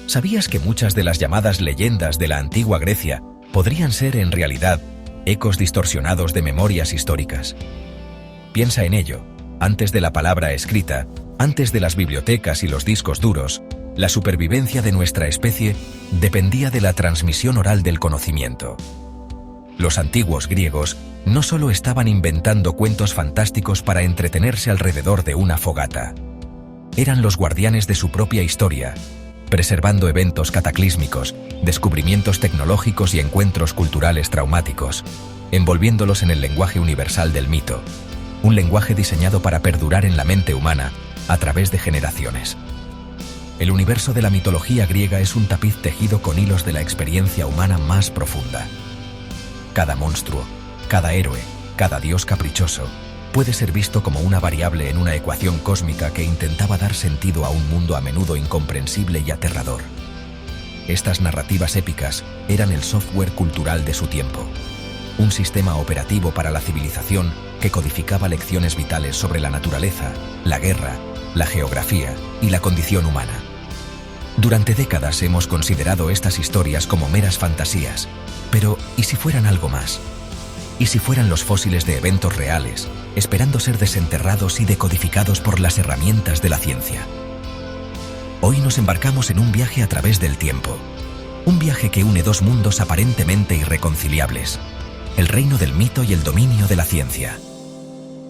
¿Sabías que muchas de las llamadas leyendas de la antigua Grecia podrían ser en realidad ecos distorsionados de memorias históricas? Piensa en ello. Antes de la palabra escrita, antes de las bibliotecas y los discos duros, la supervivencia de nuestra especie dependía de la transmisión oral del conocimiento. Los antiguos griegos no solo estaban inventando cuentos fantásticos para entretenerse alrededor de una fogata. Eran los guardianes de su propia historia, preservando eventos cataclísmicos, descubrimientos tecnológicos y encuentros culturales traumáticos, envolviéndolos en el lenguaje universal del mito, un lenguaje diseñado para perdurar en la mente humana a través de generaciones. El universo de la mitología griega es un tapiz tejido con hilos de la experiencia humana más profunda. Cada monstruo, cada héroe, cada dios caprichoso, puede ser visto como una variable en una ecuación cósmica que intentaba dar sentido a un mundo a menudo incomprensible y aterrador. Estas narrativas épicas eran el software cultural de su tiempo, un sistema operativo para la civilización que codificaba lecciones vitales sobre la naturaleza, la guerra, la geografía y la condición humana. Durante décadas hemos considerado estas historias como meras fantasías, pero ¿y si fueran algo más? ¿Y si fueran los fósiles de eventos reales, esperando ser desenterrados y decodificados por las herramientas de la ciencia? Hoy nos embarcamos en un viaje a través del tiempo, un viaje que une dos mundos aparentemente irreconciliables, el reino del mito y el dominio de la ciencia.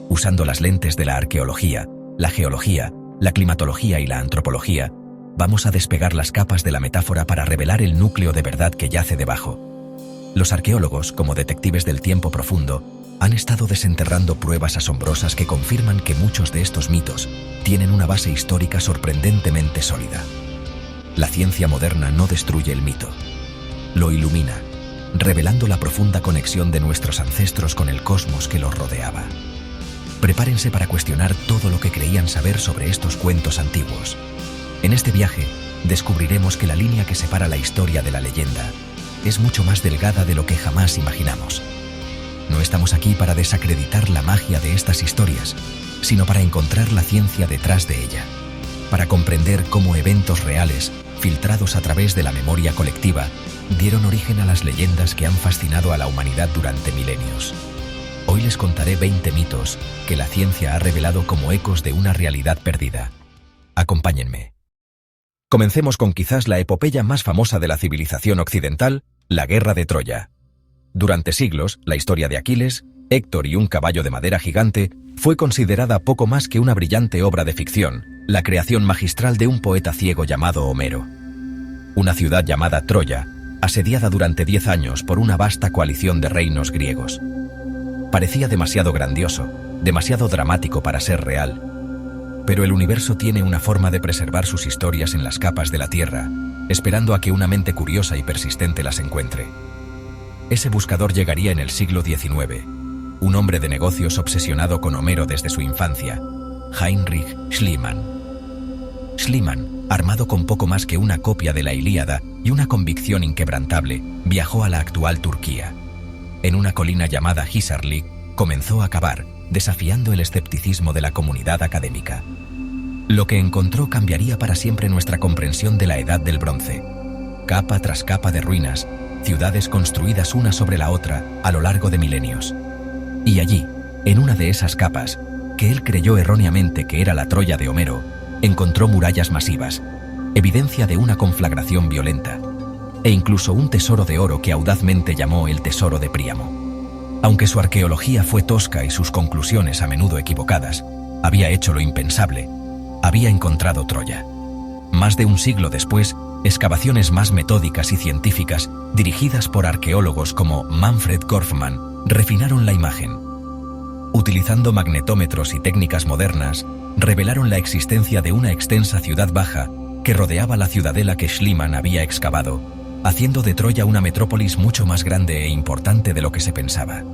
Usando las lentes de la arqueología, la geología, la climatología y la antropología, vamos a despegar las capas de la metáfora para revelar el núcleo de verdad que yace debajo. Los arqueólogos, como detectives del tiempo profundo, han estado desenterrando pruebas asombrosas que confirman que muchos de estos mitos tienen una base histórica sorprendentemente sólida. La ciencia moderna no destruye el mito, lo ilumina, revelando la profunda conexión de nuestros ancestros con el cosmos que los rodeaba. Prepárense para cuestionar todo lo que creían saber sobre estos cuentos antiguos. En este viaje, descubriremos que la línea que separa la historia de la leyenda es mucho más delgada de lo que jamás imaginamos. No estamos aquí para desacreditar la magia de estas historias, sino para encontrar la ciencia detrás de ella, para comprender cómo eventos reales, filtrados a través de la memoria colectiva, dieron origen a las leyendas que han fascinado a la humanidad durante milenios. Hoy les contaré 20 mitos que la ciencia ha revelado como ecos de una realidad perdida. Acompáñenme. Comencemos con quizás la epopeya más famosa de la civilización occidental, la Guerra de Troya. Durante siglos, la historia de Aquiles, Héctor y un caballo de madera gigante fue considerada poco más que una brillante obra de ficción, la creación magistral de un poeta ciego llamado Homero. Una ciudad llamada Troya, asediada durante 10 años por una vasta coalición de reinos griegos. Parecía demasiado grandioso, demasiado dramático para ser real. Pero el universo tiene una forma de preservar sus historias en las capas de la Tierra, esperando a que una mente curiosa y persistente las encuentre. Ese buscador llegaría en el siglo XIX, un hombre de negocios obsesionado con Homero desde su infancia, Heinrich Schliemann. Schliemann, armado con poco más que una copia de la Ilíada y una convicción inquebrantable, viajó a la actual Turquía. En una colina llamada Hisarlik, comenzó a cavar, desafiando el escepticismo de la comunidad académica. Lo que encontró cambiaría para siempre nuestra comprensión de la Edad del Bronce. Capa tras capa de ruinas, ciudades construidas una sobre la otra a lo largo de milenios. Y allí, en una de esas capas, que él creyó erróneamente que era la Troya de Homero, encontró murallas masivas, evidencia de una conflagración violenta, e incluso un tesoro de oro que audazmente llamó el tesoro de Príamo. Aunque su arqueología fue tosca y sus conclusiones a menudo equivocadas, había hecho lo impensable. Había encontrado Troya. Más de un siglo después, excavaciones más metódicas y científicas, dirigidas por arqueólogos como Manfred Korfmann, refinaron la imagen. Utilizando magnetómetros y técnicas modernas, revelaron la existencia de una extensa ciudad baja que rodeaba la ciudadela que Schliemann había excavado, haciendo de Troya una metrópolis mucho más grande e importante de lo que se pensaba.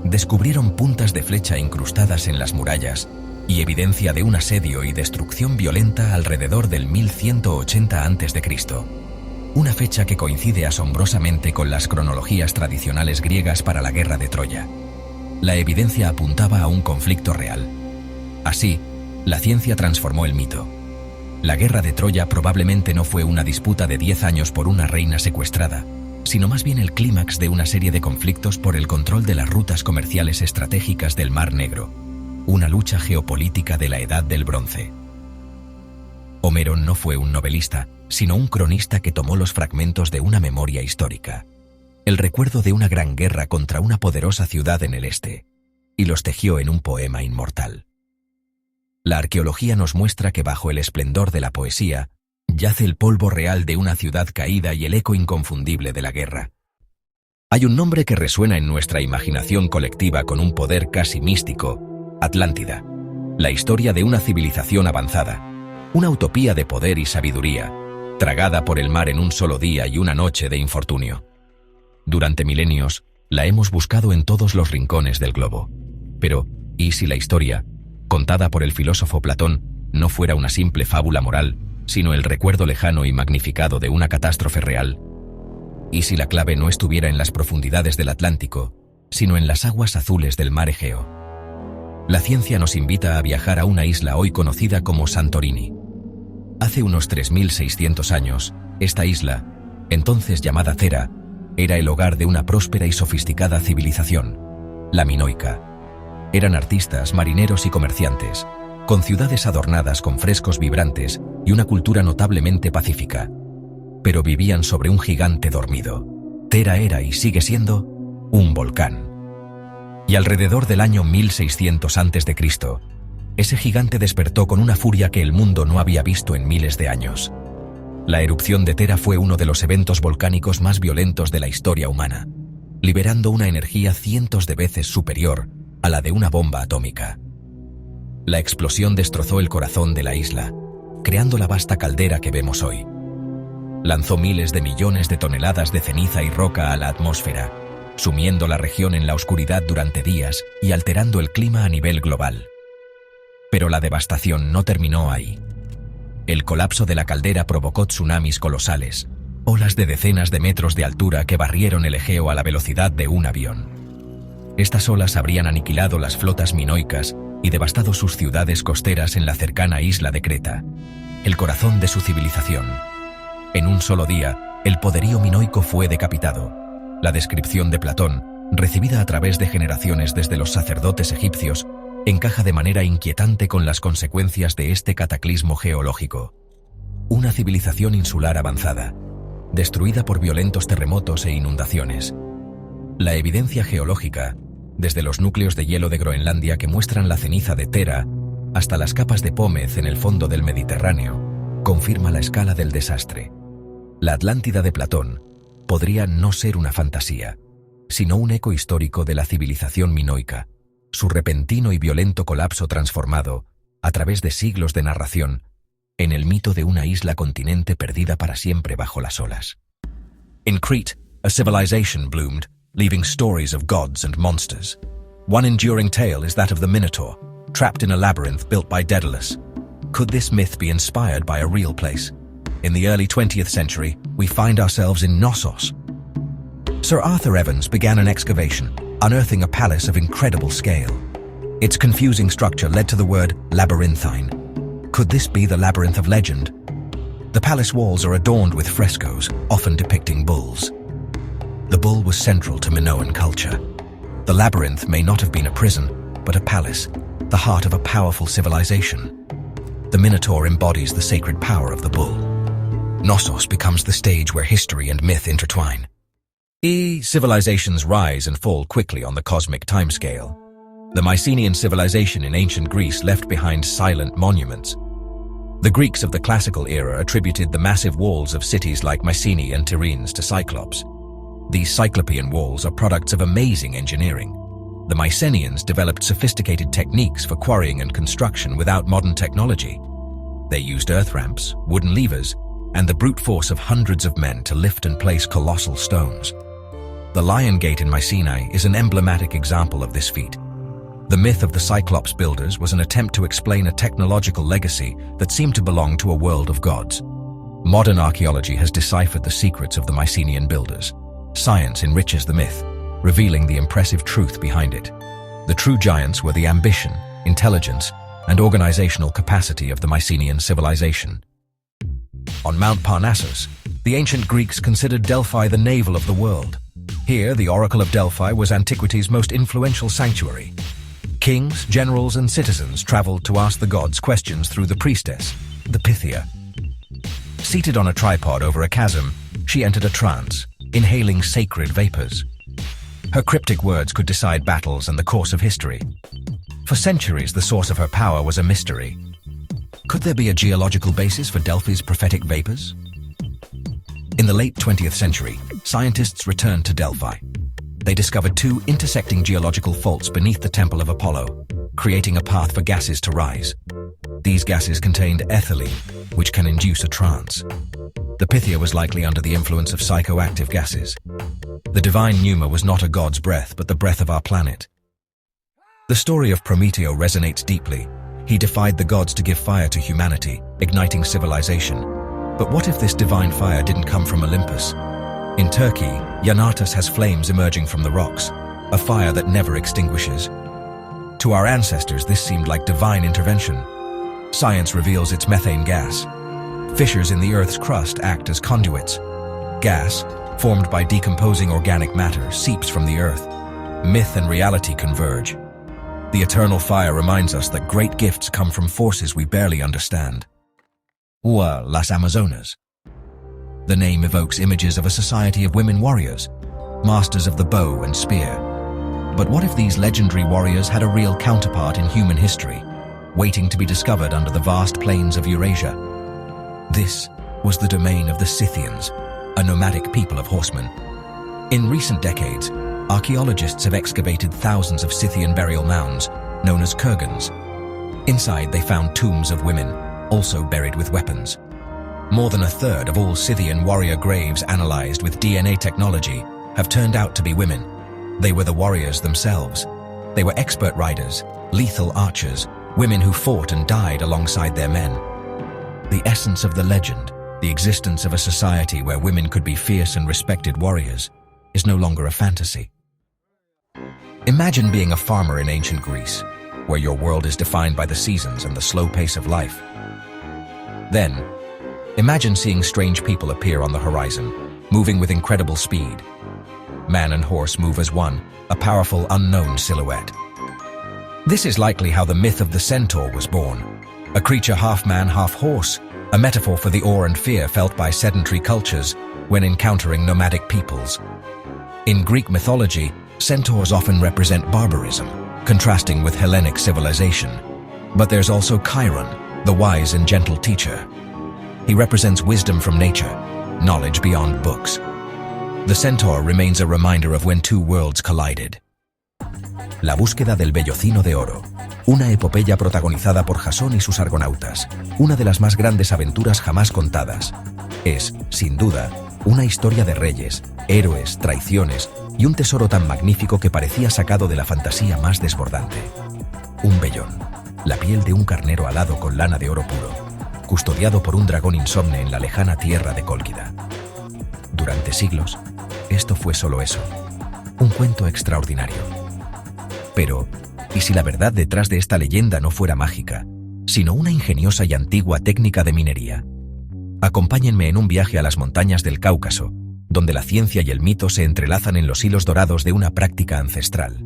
Descubrieron puntas de flecha incrustadas en las murallas y evidencia de un asedio y destrucción violenta alrededor del 1180 a.C., una fecha que coincide asombrosamente con las cronologías tradicionales griegas para la Guerra de Troya. La evidencia apuntaba a un conflicto real. Así, la ciencia transformó el mito. La guerra de Troya probablemente no fue una disputa de 10 años por una reina secuestrada, sino más bien el clímax de una serie de conflictos por el control de las rutas comerciales estratégicas del Mar Negro, una lucha geopolítica de la Edad del Bronce. Homero no fue un novelista, sino un cronista que tomó los fragmentos de una memoria histórica, el recuerdo de una gran guerra contra una poderosa ciudad en el este, y los tejió en un poema inmortal. La arqueología nos muestra que bajo el esplendor de la poesía yace el polvo real de una ciudad caída y el eco inconfundible de la guerra. Hay un nombre que resuena en nuestra imaginación colectiva con un poder casi místico: Atlántida, la historia de una civilización avanzada, una utopía de poder y sabiduría, tragada por el mar en un solo día y una noche de infortunio. Durante milenios, la hemos buscado en todos los rincones del globo. Pero, ¿y si la historia, contada por el filósofo Platón, no fuera una simple fábula moral, sino el recuerdo lejano y magnificado de una catástrofe real? ¿Y si la clave no estuviera en las profundidades del Atlántico, sino en las aguas azules del mar Egeo? La ciencia nos invita a viajar a una isla hoy conocida como Santorini. Hace unos 3.600 años, esta isla, entonces llamada Thera, era el hogar de una próspera y sofisticada civilización, la minoica. Eran artistas, marineros y comerciantes, con ciudades adornadas con frescos vibrantes y una cultura notablemente pacífica. Pero vivían sobre un gigante dormido. Thera era y sigue siendo un volcán. Y alrededor del año 1600 a.C., ese gigante despertó con una furia que el mundo no había visto en miles de años. La erupción de Thera fue uno de los eventos volcánicos más violentos de la historia humana, liberando una energía cientos de veces superior a la de una bomba atómica. La explosión destrozó el corazón de la isla, creando la vasta caldera que vemos hoy. Lanzó miles de millones de toneladas de ceniza y roca a la atmósfera, sumiendo la región en la oscuridad durante días y alterando el clima a nivel global. Pero la devastación no terminó ahí. El colapso de la caldera provocó tsunamis colosales, olas de decenas de metros de altura que barrieron el Egeo a la velocidad de un avión. Estas olas habrían aniquilado las flotas minoicas y devastado sus ciudades costeras en la cercana isla de Creta, el corazón de su civilización. En un solo día, el poderío minoico fue decapitado. La descripción de Platón, recibida a través de generaciones desde los sacerdotes egipcios, encaja de manera inquietante con las consecuencias de este cataclismo geológico. Una civilización insular avanzada, destruida por violentos terremotos e inundaciones. La evidencia geológica, desde los núcleos de hielo de Groenlandia que muestran la ceniza de Thera hasta las capas de pómez en el fondo del Mediterráneo, confirma la escala del desastre. La Atlántida de Platón podría no ser una fantasía, sino un eco histórico de la civilización minoica, su repentino y violento colapso transformado, a través de siglos de narración, en el mito de una isla-continente perdida para siempre bajo las olas. In Crete, a civilization bloomed, leaving stories of gods and monsters. One enduring tale is that of the Minotaur, trapped in a labyrinth built by Daedalus. Could this myth be inspired by a real place? In the early 20th century, we find ourselves in Knossos. Sir Arthur Evans began an excavation, unearthing a palace of incredible scale. Its confusing structure led to the word labyrinthine. Could this be the labyrinth of legend? The palace walls are adorned with frescoes, often depicting bulls. The bull was central to Minoan culture. The labyrinth may not have been a prison, but a palace, the heart of a powerful civilization. The Minotaur embodies the sacred power of the bull. Knossos becomes the stage where history and myth intertwine. Civilizations rise and fall quickly on the cosmic timescale. The Mycenaean civilization in ancient Greece left behind silent monuments. The Greeks of the classical era attributed the massive walls of cities like Mycenae and Tiryns to Cyclops. These Cyclopean walls are products of amazing engineering. The Mycenaeans developed sophisticated techniques for quarrying and construction without modern technology. They used earth ramps, wooden levers, and the brute force of hundreds of men to lift and place colossal stones. The Lion Gate in Mycenae is an emblematic example of this feat. The myth of the Cyclops builders was an attempt to explain a technological legacy that seemed to belong to a world of gods. Modern archaeology has deciphered the secrets of the Mycenaean builders. Science enriches the myth, revealing the impressive truth behind it. The true giants were the ambition, intelligence, and organizational capacity of the Mycenaean civilization. On Mount Parnassus, the ancient Greeks considered Delphi the navel of the world. Here, the Oracle of Delphi was antiquity's most influential sanctuary. Kings, generals, and citizens traveled to ask the gods questions through the priestess, the Pythia. Seated on a tripod over a chasm, she entered a trance, inhaling sacred vapors. Her cryptic words could decide battles and the course of history. For centuries, the source of her power was a mystery. Could there be a geological basis for Delphi's prophetic vapors? In the late 20th century, scientists returned to Delphi. They discovered two intersecting geological faults beneath the Temple of Apollo, creating a path for gases to rise. These gases contained ethylene, which can induce a trance. The Pythia was likely under the influence of psychoactive gases. The divine pneuma was not a god's breath, but the breath of our planet. The story of Prometeo resonates deeply. He defied the gods to give fire to humanity, igniting civilization. But what if this divine fire didn't come from Olympus? In Turkey, Yanatas has flames emerging from the rocks, a fire that never extinguishes. To our ancestors, this seemed like divine intervention. Science reveals it's methane gas. Fissures in the Earth's crust act as conduits. Gas, formed by decomposing organic matter, seeps from the Earth. Myth and reality converge. The eternal fire reminds us that great gifts come from forces we barely understand. Las Amazonas. The name evokes images of a society of women warriors, masters of the bow and spear. But what if these legendary warriors had a real counterpart in human history, waiting to be discovered under the vast plains of Eurasia? This was the domain of the Scythians, a nomadic people of horsemen. In recent decades, archaeologists have excavated thousands of Scythian burial mounds, known as kurgans. Inside, they found tombs of women, also buried with weapons. More than a third of all Scythian warrior graves analyzed with DNA technology have turned out to be women. They were the warriors themselves. They were expert riders, lethal archers, women who fought and died alongside their men. The essence of the legend, the existence of a society where women could be fierce and respected warriors, is no longer a fantasy. Imagine being a farmer in ancient Greece, where your world is defined by the seasons and the slow pace of life. Then, imagine seeing strange people appear on the horizon, moving with incredible speed. Man and horse move as one, a powerful unknown silhouette. This is likely how the myth of the centaur was born, a creature half man, half horse, a metaphor for the awe and fear felt by sedentary cultures when encountering nomadic peoples. In Greek mythology, centaurs often represent barbarism, contrasting with Hellenic civilization. But there's also Chiron, the wise and gentle teacher. He represents wisdom from nature, knowledge beyond books. The centaur remains a reminder of when two worlds collided. La búsqueda del vellocino de oro, una epopeya protagonizada por Jasón y sus argonautas, una de las más grandes aventuras jamás contadas. Es, sin duda, una historia de reyes, héroes, traiciones y un tesoro tan magnífico que parecía sacado de la fantasía más desbordante. Un vellón, la piel de un carnero alado con lana de oro puro, custodiado por un dragón insomne en la lejana tierra de Cólquida. Durante siglos, esto fue solo eso, un cuento extraordinario. Pero, ¿y si la verdad detrás de esta leyenda no fuera mágica, sino una ingeniosa y antigua técnica de minería? Acompáñenme en un viaje a las montañas del Cáucaso, donde la ciencia y el mito se entrelazan en los hilos dorados de una práctica ancestral.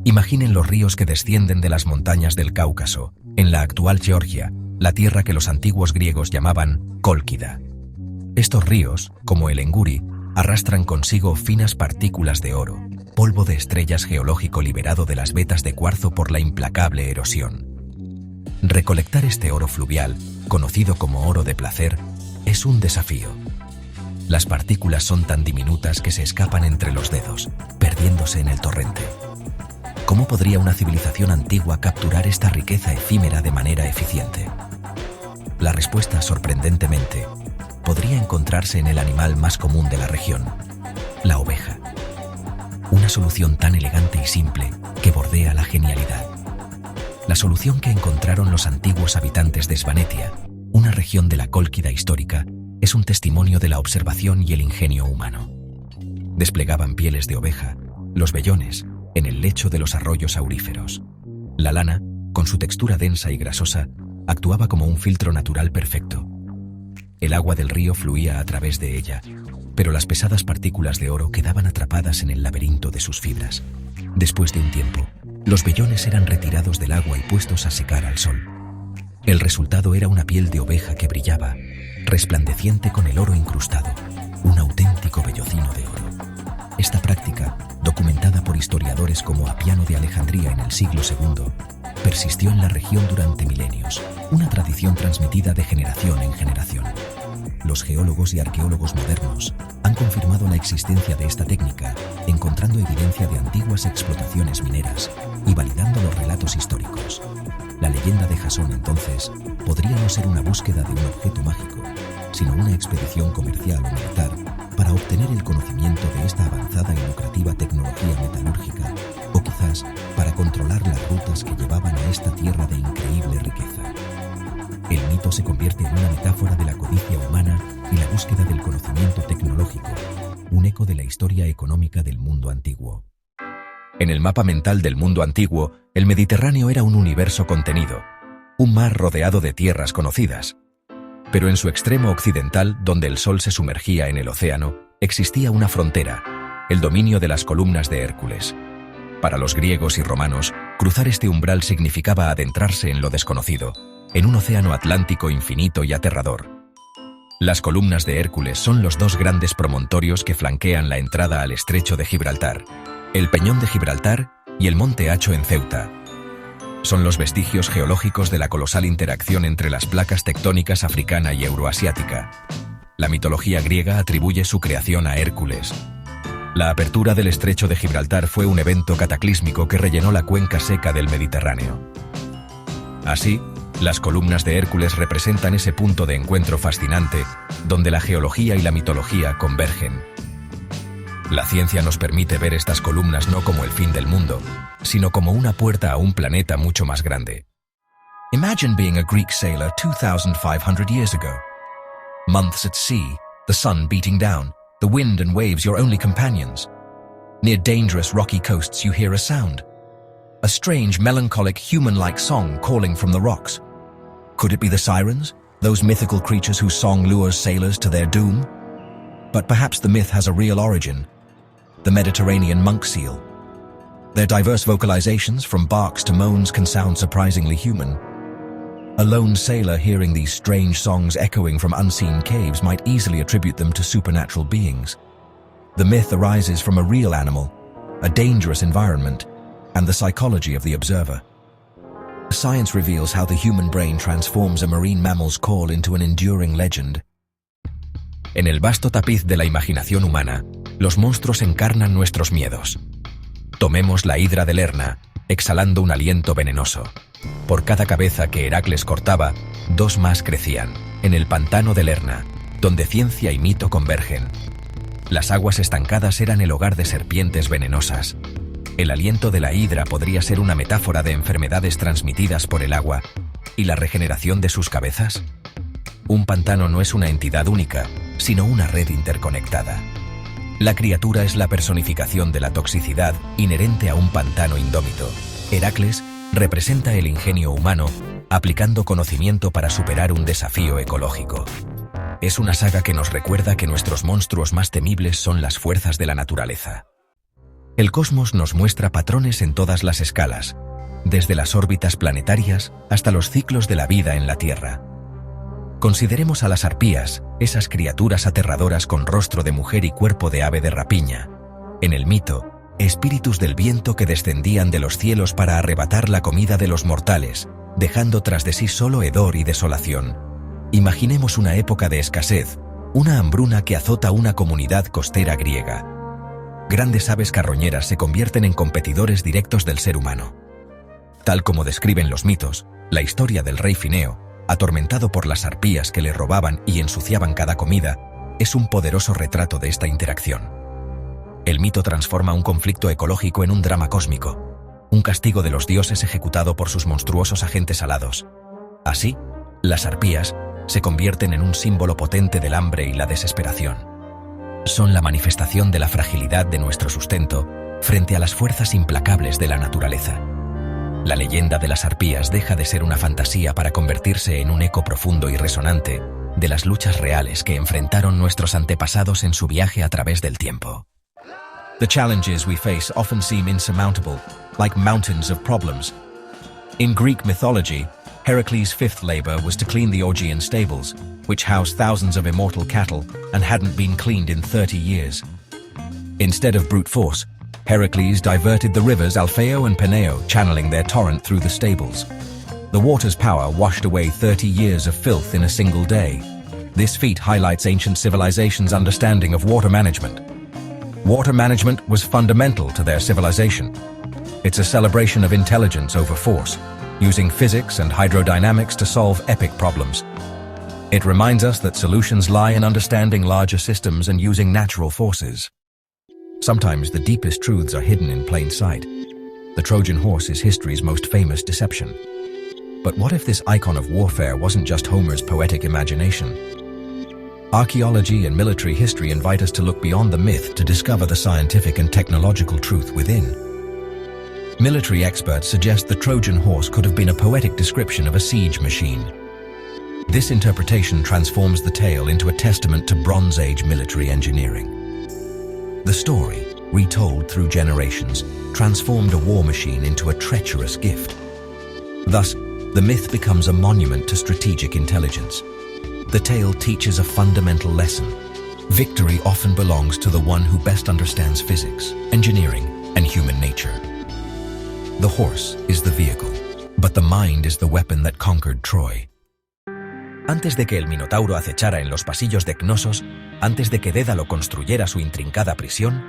Imaginen los ríos que descienden de las montañas del Cáucaso, en la actual Georgia, la tierra que los antiguos griegos llamaban Cólquida. Estos ríos, como el Enguri, arrastran consigo finas partículas de oro, polvo de estrellas geológico liberado de las vetas de cuarzo por la implacable erosión. Recolectar este oro fluvial, conocido como oro de placer, es un desafío. Las partículas son tan diminutas que se escapan entre los dedos, perdiéndose en el torrente. ¿Cómo podría una civilización antigua capturar esta riqueza efímera de manera eficiente? La respuesta, sorprendentemente, podría encontrarse en el animal más común de la región, la oveja. Una solución tan elegante y simple que bordea la genialidad. La solución que encontraron los antiguos habitantes de Svanetia, una región de la Cólquida histórica, es un testimonio de la observación y el ingenio humano. Desplegaban pieles de oveja, los vellones, en el lecho de los arroyos auríferos. La lana, con su textura densa y grasosa, actuaba como un filtro natural perfecto. El agua del río fluía a través de ella, pero las pesadas partículas de oro quedaban atrapadas en el laberinto de sus fibras. Después de un tiempo, los vellones eran retirados del agua y puestos a secar al sol. El resultado era una piel de oveja que brillaba, resplandeciente con el oro incrustado, un auténtico vellocino de oro. Esta práctica, documentada por historiadores como Apiano de Alejandría en el siglo II, persistió en la región durante milenios, una tradición transmitida de generación en generación. Los geólogos y arqueólogos modernos han confirmado la existencia de esta técnica, encontrando evidencia de antiguas explotaciones mineras y validando los relatos históricos. La leyenda de Jasón, entonces, podría no ser una búsqueda de un objeto mágico, sino una expedición comercial o militar para obtener el conocimiento de esta avanzada y lucrativa tecnología metalúrgica, o quizás para controlar las rutas que llevaban a esta tierra de increíble riqueza. El mito se convierte en una metáfora de la codicia humana y la búsqueda del conocimiento tecnológico, un eco de la historia económica del mundo antiguo. En el mapa mental del mundo antiguo, el Mediterráneo era un universo contenido, un mar rodeado de tierras conocidas. Pero en su extremo occidental, donde el sol se sumergía en el océano, existía una frontera, el dominio de las columnas de Hércules. Para los griegos y romanos, cruzar este umbral significaba adentrarse en lo desconocido, en un océano Atlántico infinito y aterrador. Las columnas de Hércules son los dos grandes promontorios que flanquean la entrada al estrecho de Gibraltar, el Peñón de Gibraltar y el Monte Hacho en Ceuta. Son los vestigios geológicos de la colosal interacción entre las placas tectónicas africana y euroasiática. La mitología griega atribuye su creación a Hércules. La apertura del estrecho de Gibraltar fue un evento cataclísmico que rellenó la cuenca seca del Mediterráneo. Así, las columnas de Hércules representan ese punto de encuentro fascinante donde la geología y la mitología convergen. La ciencia nos permite ver estas columnas no como el fin del mundo, sino como una puerta a un planeta mucho más grande. Imagine being a Greek sailor 2,500 years ago. Months at sea, the sun beating down, the wind and waves your only companions. Near dangerous rocky coasts you hear a sound. A strange, melancholic, human-like song calling from the rocks. Could it be the sirens, those mythical creatures whose song lures sailors to their doom? But perhaps the myth has a real origin. The Mediterranean monk seal. Their diverse vocalizations, from barks to moans, can sound surprisingly human. A lone sailor hearing these strange songs echoing from unseen caves might easily attribute them to supernatural beings. The myth arises from a real animal, a dangerous environment, and the psychology of the observer. Science reveals how the human brain transforms a marine mammal's call into an enduring legend. En el vasto tapiz de la imaginación humana, los monstruos encarnan nuestros miedos. Tomemos la hidra de Lerna, exhalando un aliento venenoso. Por cada cabeza que Heracles cortaba, dos más crecían, en el pantano de Lerna, donde ciencia y mito convergen. Las aguas estancadas eran el hogar de serpientes venenosas. El aliento de la hidra podría ser una metáfora de enfermedades transmitidas por el agua y la regeneración de sus cabezas. Un pantano no es una entidad única, sino una red interconectada. La criatura es la personificación de la toxicidad inherente a un pantano indómito. Heracles representa el ingenio humano, aplicando conocimiento para superar un desafío ecológico. Es una saga que nos recuerda que nuestros monstruos más temibles son las fuerzas de la naturaleza. El cosmos nos muestra patrones en todas las escalas, desde las órbitas planetarias hasta los ciclos de la vida en la Tierra. Consideremos a las arpías, esas criaturas aterradoras con rostro de mujer y cuerpo de ave de rapiña. En el mito, espíritus del viento que descendían de los cielos para arrebatar la comida de los mortales, dejando tras de sí solo hedor y desolación. Imaginemos una época de escasez, una hambruna que azota una comunidad costera griega. Grandes aves carroñeras se convierten en competidores directos del ser humano. Tal como describen los mitos, la historia del rey Fineo, atormentado por las arpías que le robaban y ensuciaban cada comida, es un poderoso retrato de esta interacción. El mito transforma un conflicto ecológico en un drama cósmico, un castigo de los dioses ejecutado por sus monstruosos agentes alados. Así, las arpías se convierten en un símbolo potente del hambre y la desesperación. Son la manifestación de la fragilidad de nuestro sustento frente a las fuerzas implacables de la naturaleza. La leyenda de las arpías deja de ser una fantasía para convertirse en un eco profundo y resonante, de las luchas reales que enfrentaron nuestros antepasados en su viaje a través del tiempo. The challenges we face often seem insurmountable, like mountains of problems. In Greek mythology, Heracles' fifth labor was to clean the Augean stables, which housed thousands of immortal cattle and hadn't been cleaned in 30 years. Instead of brute force, Heracles diverted the rivers Alpheo and Peneo, channeling their torrent through the stables. The water's power washed away 30 years of filth in a single day. This feat highlights ancient civilizations' understanding of water management. Water management was fundamental to their civilization. It's a celebration of intelligence over force, using physics and hydrodynamics to solve epic problems. It reminds us that solutions lie in understanding larger systems and using natural forces. Sometimes the deepest truths are hidden in plain sight. The Trojan horse is history's most famous deception. But what if this icon of warfare wasn't just Homer's poetic imagination? Archaeology and military history invite us to look beyond the myth to discover the scientific and technological truth within. Military experts suggest the Trojan horse could have been a poetic description of a siege machine. This interpretation transforms the tale into a testament to Bronze Age military engineering. The story, retold through generations, transformed a war machine into a treacherous gift. Thus, the myth becomes a monument to strategic intelligence. The tale teaches a fundamental lesson. Victory often belongs to the one who best understands physics, engineering, and human nature. The horse is the vehicle, but the mind is the weapon that conquered Troy. Antes de que el Minotauro acechara en los pasillos de Cnosos, antes de que Dédalo construyera su intrincada prisión,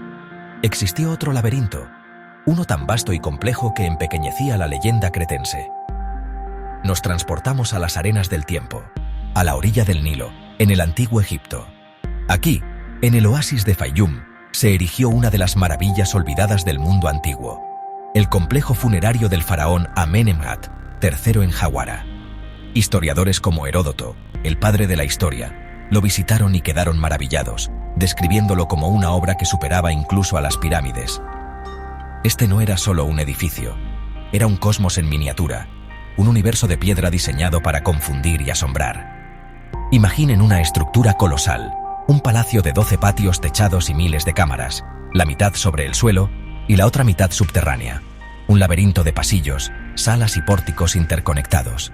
existió otro laberinto, uno tan vasto y complejo que empequeñecía la leyenda cretense. Nos transportamos a las arenas del tiempo, a la orilla del Nilo, en el antiguo Egipto. Aquí, en el oasis de Fayum, se erigió una de las maravillas olvidadas del mundo antiguo, el complejo funerario del faraón Amenemhat III en Jawara. Historiadores como Heródoto, el padre de la historia, lo visitaron y quedaron maravillados, describiéndolo como una obra que superaba incluso a las pirámides. Este no era solo un edificio, era un cosmos en miniatura, un universo de piedra diseñado para confundir y asombrar. Imaginen una estructura colosal, un palacio de 12 patios techados y miles de cámaras, la mitad sobre el suelo y la otra mitad subterránea, un laberinto de pasillos, salas y pórticos interconectados.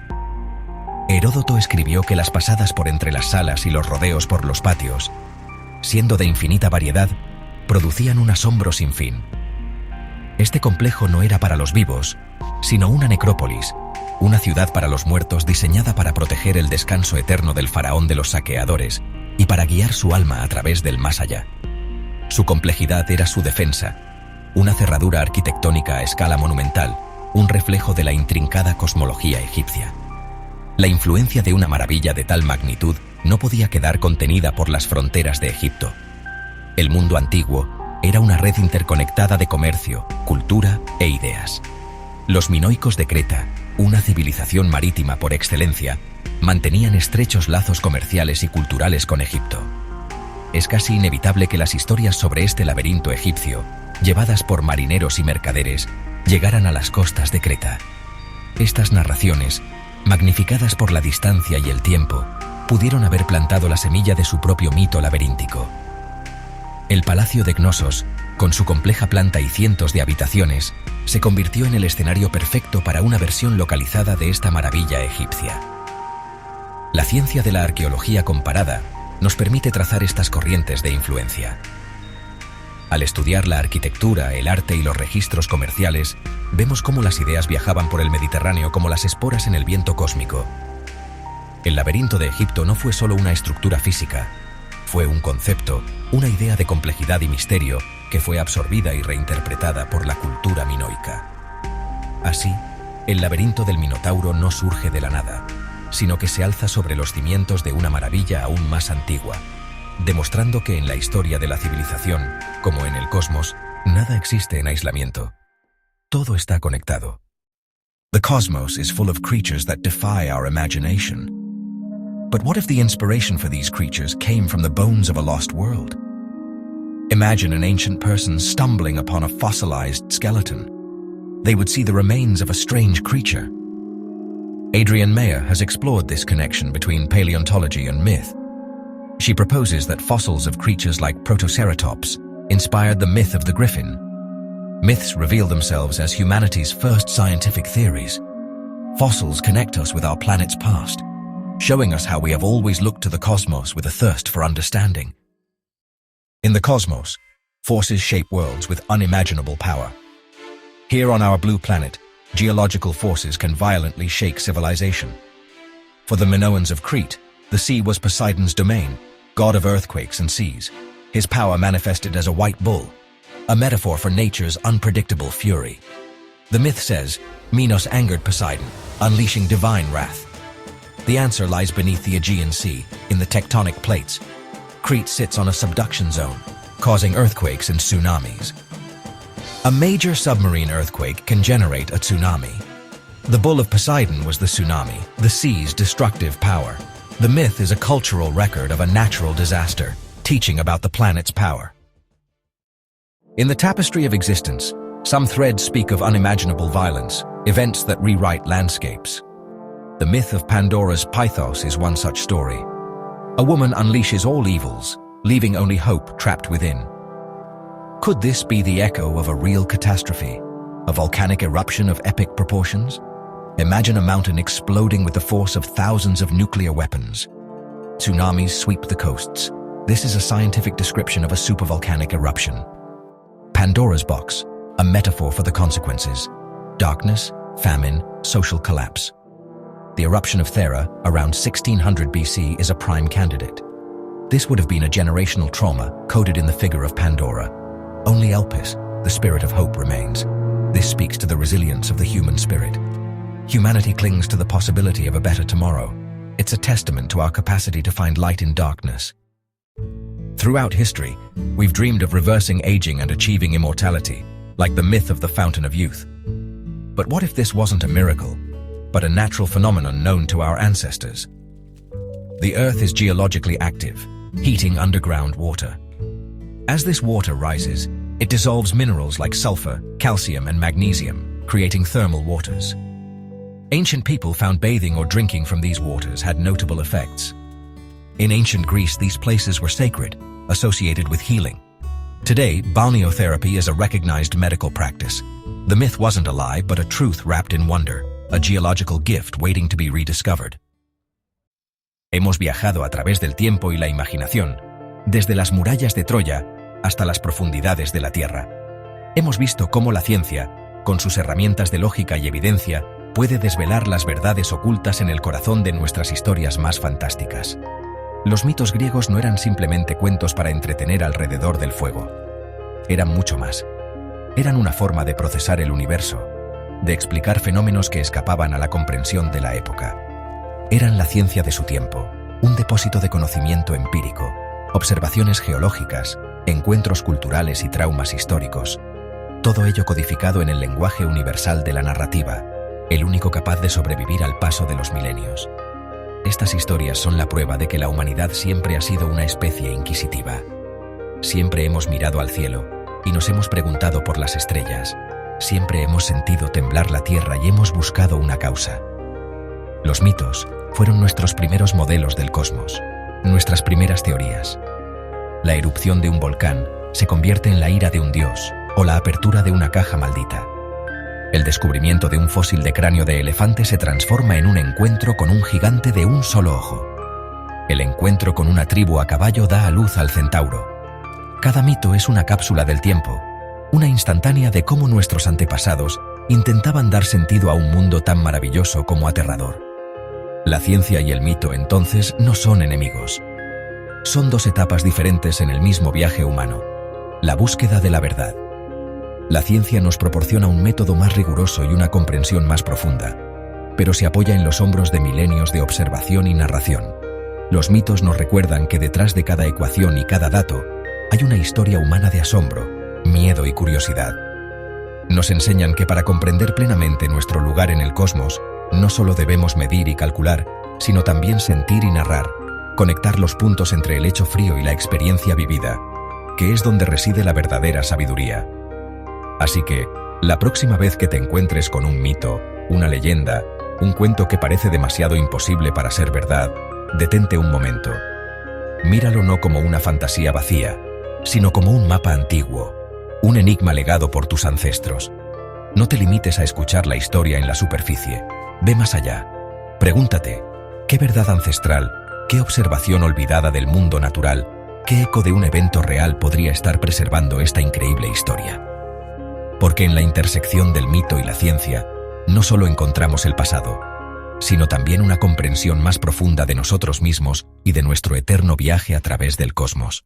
Heródoto escribió que las pasadas por entre las salas y los rodeos por los patios, siendo de infinita variedad, producían un asombro sin fin. Este complejo no era para los vivos, sino una necrópolis, una ciudad para los muertos diseñada para proteger el descanso eterno del faraón de los saqueadores y para guiar su alma a través del más allá. Su complejidad era su defensa, una cerradura arquitectónica a escala monumental, un reflejo de la intrincada cosmología egipcia. La influencia de una maravilla de tal magnitud no podía quedar contenida por las fronteras de Egipto. El mundo antiguo era una red interconectada de comercio, cultura e ideas. Los minoicos de Creta, una civilización marítima por excelencia, mantenían estrechos lazos comerciales y culturales con Egipto. Es casi inevitable que las historias sobre este laberinto egipcio, llevadas por marineros y mercaderes, llegaran a las costas de Creta. Estas narraciones, magnificadas por la distancia y el tiempo, pudieron haber plantado la semilla de su propio mito laberíntico. El palacio de Cnosos, con su compleja planta y cientos de habitaciones, se convirtió en el escenario perfecto para una versión localizada de esta maravilla egipcia. La ciencia de la arqueología comparada nos permite trazar estas corrientes de influencia. Al estudiar la arquitectura, el arte y los registros comerciales, vemos cómo las ideas viajaban por el Mediterráneo como las esporas en el viento cósmico. El laberinto de Egipto no fue solo una estructura física, fue un concepto, una idea de complejidad y misterio que fue absorbida y reinterpretada por la cultura minoica. Así, el laberinto del Minotauro no surge de la nada, sino que se alza sobre los cimientos de una maravilla aún más antigua, demostrando que en la historia de la civilización, como en el cosmos, nada existe en aislamiento. Todo está conectado. The cosmos is full of creatures that defy our imagination. But what if the inspiration for these creatures came from the bones of a lost world? Imagine an ancient person stumbling upon a fossilized skeleton. They would see the remains of a strange creature. Adrienne Mayer has explored this connection between paleontology and myth. She proposes that fossils of creatures like Protoceratops inspired the myth of the griffin. Myths reveal themselves as humanity's first scientific theories. Fossils connect us with our planet's past, showing us how we have always looked to the cosmos with a thirst for understanding. In the cosmos, forces shape worlds with unimaginable power. Here on our blue planet, geological forces can violently shake civilization. For the Minoans of Crete, the sea was Poseidon's domain, god of earthquakes and seas. His power manifested as a white bull, a metaphor for nature's unpredictable fury. The myth says, Minos angered Poseidon, unleashing divine wrath. The answer lies beneath the Aegean Sea, in the tectonic plates. Crete sits on a subduction zone, causing earthquakes and tsunamis. A major submarine earthquake can generate a tsunami. The bull of Poseidon was the tsunami, the sea's destructive power. The myth is a cultural record of a natural disaster, teaching about the planet's power. In the tapestry of existence, some threads speak of unimaginable violence, events that rewrite landscapes. The myth of Pandora's Pythos is one such story. A woman unleashes all evils, leaving only hope trapped within. Could this be the echo of a real catastrophe, a volcanic eruption of epic proportions? Imagine a mountain exploding with the force of thousands of nuclear weapons. Tsunamis sweep the coasts. This is a scientific description of a supervolcanic eruption. Pandora's box, a metaphor for the consequences: darkness, famine, social collapse. The eruption of Thera, around 1600 BC, is a prime candidate. This would have been a generational trauma coded in the figure of Pandora. Only Elpis, the spirit of hope, remains. This speaks to the resilience of the human spirit. Humanity clings to the possibility of a better tomorrow. It's a testament to our capacity to find light in darkness. Throughout history, we've dreamed of reversing aging and achieving immortality, like the myth of the Fountain of Youth. But what if this wasn't a miracle, but a natural phenomenon known to our ancestors? The Earth is geologically active, heating underground water. As this water rises, it dissolves minerals like sulfur, calcium, and magnesium, creating thermal waters. Ancient people found bathing or drinking from these waters had notable effects. In ancient Greece, these places were sacred, associated with healing. Today, balneotherapy is a recognized medical practice. The myth wasn't a lie, but a truth wrapped in wonder, a geological gift waiting to be rediscovered. Hemos viajado a través del tiempo y la imaginación, desde las murallas de Troya hasta las profundidades de la Tierra. Hemos visto cómo la ciencia, con sus herramientas de lógica y evidencia, puede desvelar las verdades ocultas en el corazón de nuestras historias más fantásticas. Los mitos griegos no eran simplemente cuentos para entretener alrededor del fuego. Eran mucho más. Eran una forma de procesar el universo, de explicar fenómenos que escapaban a la comprensión de la época. Eran la ciencia de su tiempo, un depósito de conocimiento empírico, observaciones geológicas, encuentros culturales y traumas históricos. Todo ello codificado en el lenguaje universal de la narrativa, el único capaz de sobrevivir al paso de los milenios. Estas historias son la prueba de que la humanidad siempre ha sido una especie inquisitiva. Siempre hemos mirado al cielo y nos hemos preguntado por las estrellas. Siempre hemos sentido temblar la tierra y hemos buscado una causa. Los mitos fueron nuestros primeros modelos del cosmos, nuestras primeras teorías. La erupción de un volcán se convierte en la ira de un dios o la apertura de una caja maldita. El descubrimiento de un fósil de cráneo de elefante se transforma en un encuentro con un gigante de un solo ojo. El encuentro con una tribu a caballo da a luz al centauro. Cada mito es una cápsula del tiempo, una instantánea de cómo nuestros antepasados intentaban dar sentido a un mundo tan maravilloso como aterrador. La ciencia y el mito, entonces, no son enemigos. Son dos etapas diferentes en el mismo viaje humano: la búsqueda de la verdad. La ciencia nos proporciona un método más riguroso y una comprensión más profunda, pero se apoya en los hombros de milenios de observación y narración. Los mitos nos recuerdan que detrás de cada ecuación y cada dato hay una historia humana de asombro, miedo y curiosidad. Nos enseñan que para comprender plenamente nuestro lugar en el cosmos, no solo debemos medir y calcular, sino también sentir y narrar, conectar los puntos entre el hecho frío y la experiencia vivida, que es donde reside la verdadera sabiduría. Así que, la próxima vez que te encuentres con un mito, una leyenda, Un cuento que parece demasiado imposible para ser verdad. Detente un momento. Míralo no como una fantasía vacía, sino como un mapa antiguo, un enigma legado por tus ancestros. No te limites a escuchar la historia en la superficie. Ve más allá. Pregúntate, ¿qué verdad ancestral, qué observación olvidada del mundo natural, qué eco de un evento real podría estar preservando esta increíble historia? Porque en la intersección del mito y la ciencia, no solo encontramos el pasado, sino también una comprensión más profunda de nosotros mismos y de nuestro eterno viaje a través del cosmos.